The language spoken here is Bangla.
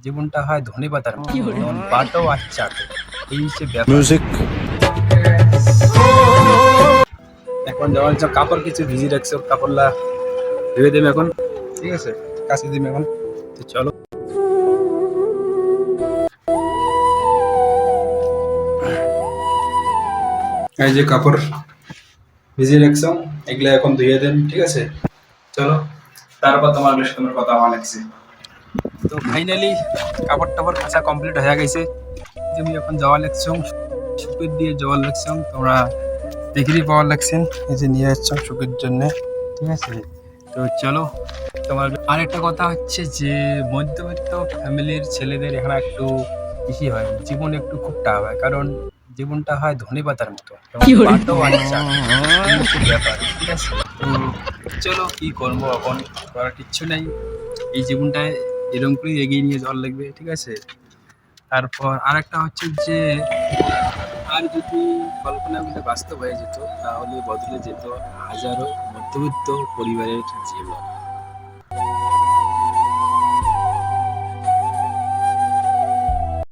জীবনটা হয় ধনেপাতার মতো, যেমন বাটো আর চাটো। এই হচ্ছে ব্যাপার। म्यूजिक এখন যেমন কাপড় কিছু ভিজি রাখছে, কাপড়লা ধুয়ে দেবে এখন, ঠিক আছে, কাছে দিবে এখন। তো চলো, এই যে কাপড় ভিজিয়ে রাখছো, এগুলা এখন ধুয়ে দেন, ঠিক আছে। চলো, তারপর তোমার কথা আমার লাগছে। তো ফাইনালি কাপড় টাপড় কাঁচা কমপ্লিট হয়ে গেছে। তুমি এখন যাওয়া লাগছো, শুকুর দিয়ে যাওয়ার লাগছো, তোমরা দেখিরই পাওয়ার লাগছেন, এই যে নিয়ে আসছো শুকুর জন্য, ঠিক আছে। তো চলো, তোমার আরেকটা কথা হচ্ছে যে মধ্যবিত্ত ফ্যামিলির ছেলেদের এখানে একটু বেশি হয়, জীবন একটু খুব টাফ হয়, কারণ জীবনটা হয় ধনেপাতার মতো, যেমন বাটো আর চাটো। এই হচ্ছে ব্যাপার, ঠিক আছে। তো চলো, কি করবো এখন, করার কিচ্ছু নাই, এই জীবনটায় এরকম করেই এগিয়ে নিয়ে যাওয়ার লাগবে, ঠিক আছে। তারপর আরেকটা হচ্ছে যে আর যদি কল্পনাগুলো বাস্তব হয়ে যেত, তাহলে বদলে যেত হাজারো মধ্যবিত্ত পরিবারের জীবন।